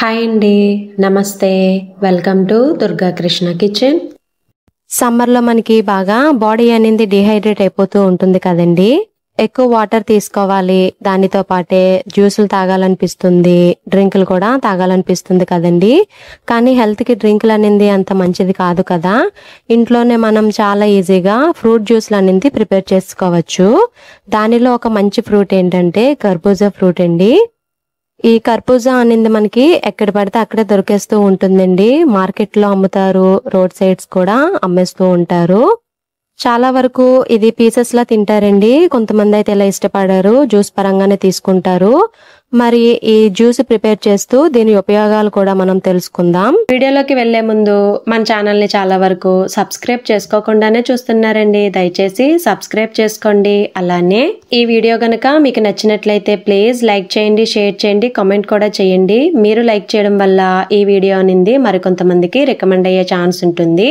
Hi అండి, నమస్తే. Welcome to Durga Krishna kitchen. సమ్మర్లో మనకి బాగా బాడీ అనేది డిహైడ్రేట్ అయిపోతూ ఉంటుంది కదండి. ఎక్కువ వాటర్ తీసుకోవాలి, దానితో పాటే జ్యూసులు తాగాలనిపిస్తుంది, డ్రింకులు కూడా తాగాలనిపిస్తుంది కదండి. కానీ హెల్త్కి డ్రింకులు అనేది అంత మంచిది కాదు కదా. ఇంట్లోనే మనం చాలా ఈజీగా ఫ్రూట్ జ్యూస్లు అనేది ప్రిపేర్ చేసుకోవచ్చు. దానిలో ఒక మంచి ఫ్రూట్ ఏంటంటే కర్బూజా ఫ్రూట్ అండి. ఈ కర్బూజా అనేది మనకి ఎక్కడ పడితే అక్కడే దొరికేస్తూ ఉంటుందండి. మార్కెట్లో అమ్ముతారు, రోడ్ సైడ్స్ కూడా అమ్మేస్తూ ఉంటారు. చాలా వరకు ఇది పీసెస్ లా తింటారండి. కొంతమంది అయితే ఇలా ఇష్టపడారు, జ్యూస్ పరంగానే తీసుకుంటారు. మరి ఈ జ్యూస్ ప్రిపేర్ చేస్తూ దీని ఉపయోగాలు కూడా మనం తెలుసుకుందాం. వీడియోలోకి వెళ్లే ముందు మన ఛానల్ ని చాలా వరకు సబ్స్క్రైబ్ చేసుకోకుండానే చూస్తున్నారండి. దయచేసి సబ్స్క్రైబ్ చేసుకోండి. అలానే ఈ వీడియో గనక మీకు నచ్చినట్లయితే ప్లీజ్ లైక్ చేయండి, షేర్ చేయండి, కామెంట్ కూడా చేయండి. మీరు లైక్ చేయడం వల్ల ఈ వీడియో అనేది మరికొంతమందికి రికమెండ్ అయ్యే ఛాన్స్ ఉంటుంది.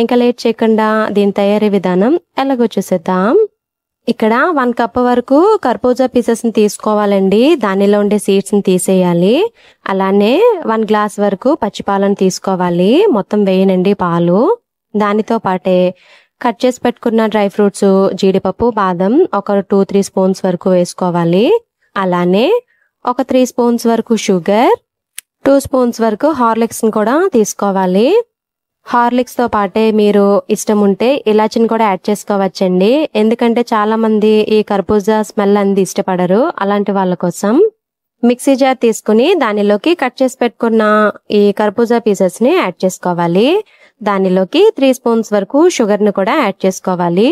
ఇంకా లేట్ చేయకుండా దీని తయారీ విధానం ఎలాగో చూసేద్దాం. ఇక్కడ 1 కప్ వరకు కర్బూజా పీసెస్ ని తీసుకోవాలండి. దానిలో ఉండే సీడ్స్ ని తీసేయాలి. అలానే 1 గ్లాస్ వరకు పచ్చిపాలను తీసుకోవాలి. మొత్తం వేయనండి పాలు. దానితో పాటే కట్ చేసి పెట్టుకున్న డ్రై ఫ్రూట్స్, జీడిపప్పు, బాదం ఒక 2-3 స్పూన్స్ వరకు వేసుకోవాలి. అలానే ఒక 3 స్పూన్స్ వరకు షుగర్, 2 స్పూన్స్ వరకు హార్లిక్స్ ని కూడా తీసుకోవాలి. హార్లిక్స్ తో పాటే మీరు ఇష్టం ఉంటే ఇలాచిని కూడా యాడ్ చేసుకోవచ్చండి. ఎందుకంటే చాలా మంది ఈ కర్బూజా స్మెల్ అనేది ఇష్టపడరు. అలాంటి వాళ్ళ కోసం మిక్సీ జార్ తీసుకుని దానిలోకి కట్ చేసి పెట్టుకున్న ఈ కర్బూజా పీసెస్ ని యాడ్ చేసుకోవాలి. దానిలోకి 3 స్పూన్స్ వరకు షుగర్ ని కూడా యాడ్ చేసుకోవాలి.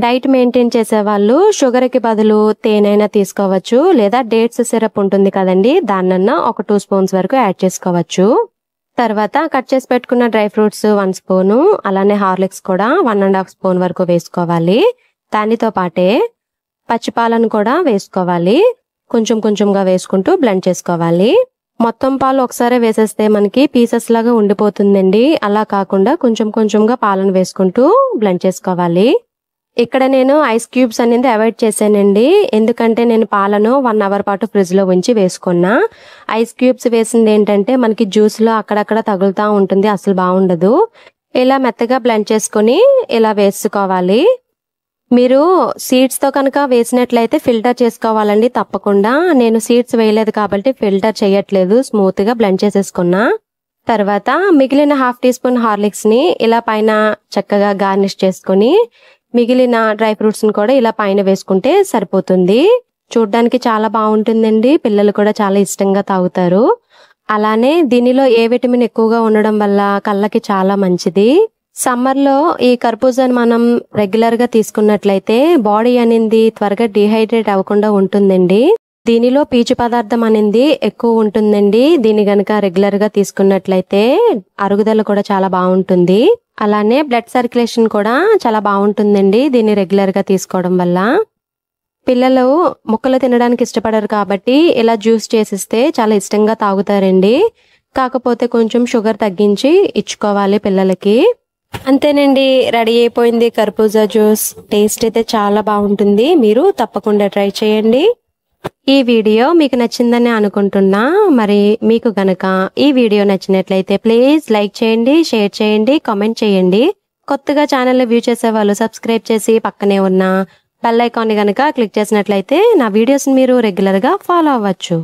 డైట్ మెయింటైన్ చేసే వాళ్ళు షుగర్ కి బదులు తేనైనా తీసుకోవచ్చు, లేదా డేట్స్ సిరప్ ఉంటుంది కదండి, దాన్నన్నా ఒక 2 స్పూన్స్ వరకు యాడ్ చేసుకోవచ్చు. తర్వాత కట్ చేసి పెట్టుకున్న డ్రై ఫ్రూట్స్ 1 స్పూను, అలానే హార్లిక్స్ కూడా 1.5 స్పూన్ వరకు వేసుకోవాలి. దానితో పాటే పచ్చిపాలను కూడా వేసుకోవాలి. కొంచెం కొంచెంగా వేసుకుంటూ బ్లెండ్ చేసుకోవాలి. మొత్తం పాలు ఒకసారి వేసేస్తే మనకి పీసెస్ లాగా ఉండిపోతుందండి. అలా కాకుండా కొంచెం కొంచెంగా పాలను వేసుకుంటూ బ్లెండ్ చేసుకోవాలి. ఇక్కడ నేను ఐస్ క్యూబ్స్ అనేది అవాయిడ్ చేశానండి. ఎందుకంటే నేను పాలను 1 అవర్ పాటు ఫ్రిడ్జ్ లో ఉంచి వేసుకున్నా. ఐస్ క్యూబ్స్ వేసింది ఏంటంటే మనకి జ్యూస్ లో అక్కడక్కడ తగులుతా ఉంటుంది, అసలు బాగుండదు. ఇలా మెత్తగా బ్లెండ్ చేసుకుని ఇలా వేసుకోవాలి. మీరు సీడ్స్ తో కనుక వేసినట్లయితే ఫిల్టర్ చేసుకోవాలండి తప్పకుండా. నేను సీడ్స్ వేయలేదు కాబట్టి ఫిల్టర్ చేయట్లేదు, స్మూత్ గా బ్లెండ్ చేసేసుకున్నా. తర్వాత మిగిలిన 1/2 టీ స్పూన్ హార్లిక్స్ ని ఇలా పైన చక్కగా గార్నిష్ చేసుకుని మిగిలిన డ్రై ఫ్రూట్స్ ని కూడా ఇలా పైన వేసుకుంటే సరిపోతుంది. చూడ్డానికి చాలా బాగుంటుందండి, పిల్లలు కూడా చాలా ఇష్టంగా తాగుతారు. అలానే దీనిలో ఏ విటమిన్ ఎక్కువగా ఉండడం వల్ల కళ్ళకి చాలా మంచిది. సమ్మర్ లో ఈ కర్బూజాని మనం రెగ్యులర్ గా తీసుకున్నట్లయితే బాడీ అనేది త్వరగా డిహైడ్రేట్ అవ్వకుండా ఉంటుందండి. దీనిలో పీచు పదార్థం అనేది ఎక్కువ ఉంటుందండి. దీన్ని గనక రెగ్యులర్ గా తీసుకున్నట్లయితే అరుగుదల కూడా చాలా బాగుంటుంది. అలానే బ్లడ్ సర్క్యులేషన్ కూడా చాలా బాగుంటుందండి దీన్ని రెగ్యులర్ గా తీసుకోవడం వల్ల. పిల్లలు ముక్కలు తినడానికి ఇష్టపడరు కాబట్టి ఇలా జ్యూస్ చేసిస్తే చాలా ఇష్టంగా తాగుతారండి. కాకపోతే కొంచెం షుగర్ తగ్గించి ఇచ్చుకోవాలి పిల్లలకి. అంతేనండి, రెడీ అయిపోయింది కర్బూజా జ్యూస్. టేస్ట్ అయితే చాలా బాగుంటుంది, మీరు తప్పకుండా ట్రై చేయండి. ఈ వీడియో మీకు నచ్చిందని అనుకుంటున్నా. మరి మీకు గనక ఈ వీడియో నచ్చినట్లయితే ప్లీజ్ లైక్ చేయండి, షేర్ చేయండి, కామెంట్ చేయండి. కొత్తగా ఛానల్ వ్యూ చేసే వాళ్ళు సబ్స్క్రైబ్ చేసి పక్కనే ఉన్న బెల్ ఐకాన్ ని గనక క్లిక్ చేసినట్లయితే నా వీడియోస్ మీరు రెగ్యులర్ గా ఫాలో అవ్వచ్చు.